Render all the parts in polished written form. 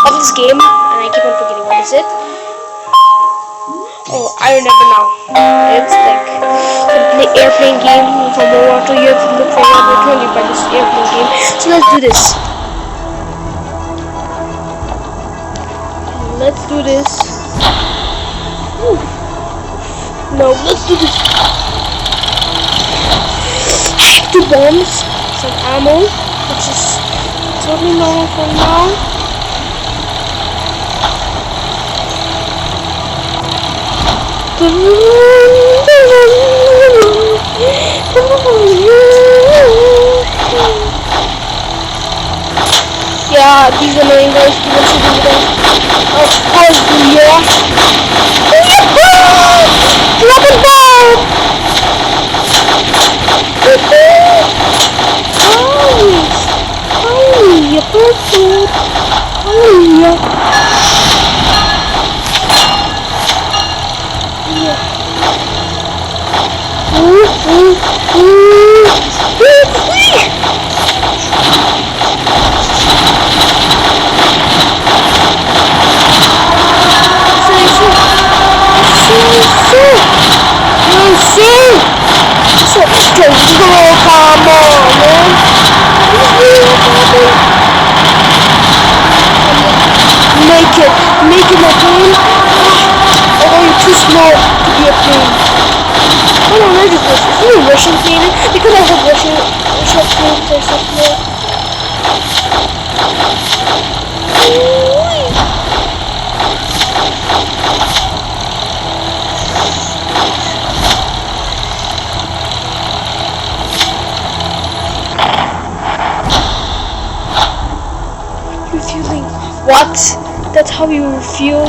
of this game, and I keep on forgetting what is it. Oh, I remember now. It's like the airplane game from World War II. You have to look for WW2 and you buy this airplane game. So let's do this. Let's do this. Ooh. No, let's do this. 2 bombs, some ammo, which is totally normal for now. Yeah, these annoying guys keep on shooting them. Of course, yeah. Drop it down! Hi, person. Hi. Make it a plane. Although you're too small to be a plane. I don't know this. Is it a Russian plane? Because I have Russian planes or something. Refueling. What? That's how you feel?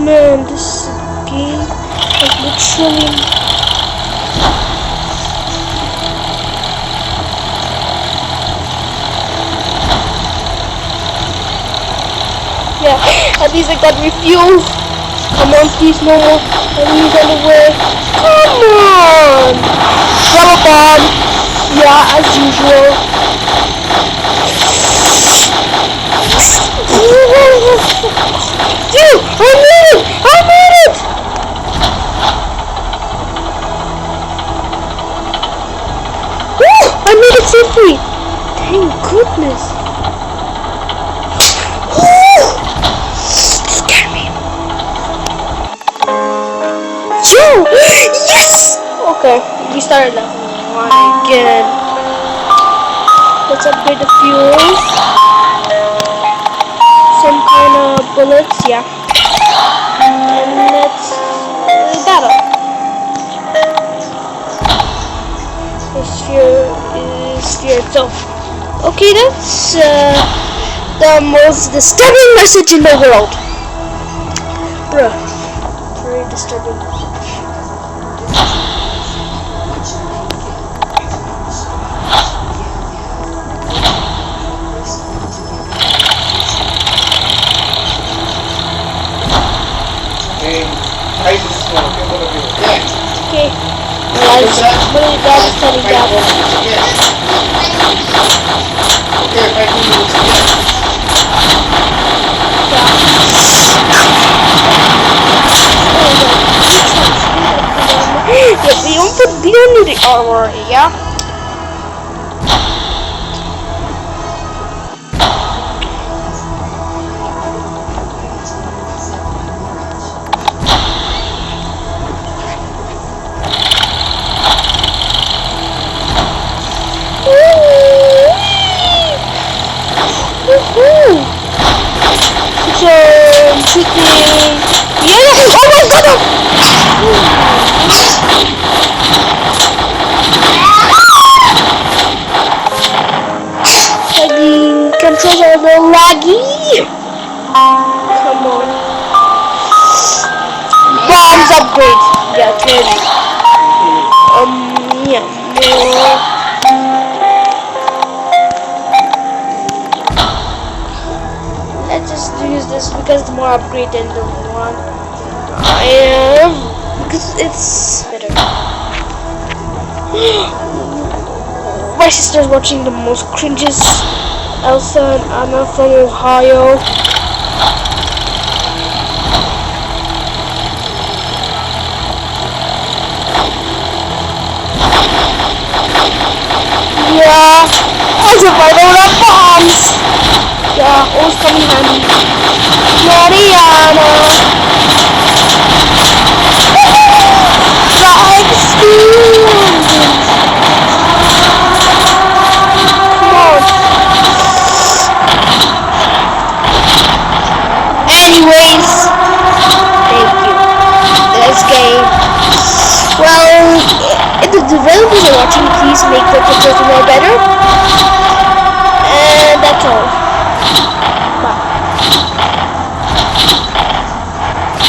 Man, this is a game. Like literally. Yeah, at least I got refuel. Come on, please, no more enemies on the way. Come on! Drop a bomb. Yeah, as usual. Dude, I made it! I made it! Woo! I made it safely! Thank goodness! Woo! Scare me! Yo! Yes! Okay, we started level 1 again. Let's upgrade the fuel. Some kind of bullets, yeah. And let's battle. The sphere itself. Okay, that's the most disturbing message in the world. Bruh. Very disturbing. Okay. What is that telling that? Okay, 5 minutes again. Yeah, we don't need the armor, yeah? So, shooting. Yeah! Oh my god! The controls are a little laggy. Come on. Bombs upgrade. Yeah, it's ready. Yeah. Let's just use this because it's more upgraded than the one I am. Because it's better. My sister's watching the most cringes Elsa and Anna from Ohio. Yeah, as if I don't have bombs. Yeah, always come in handy. Mariana. The experience. Come on. Anyways, thank you. This game. Well, if the developers are watching, please make the tutorial better. And that's all.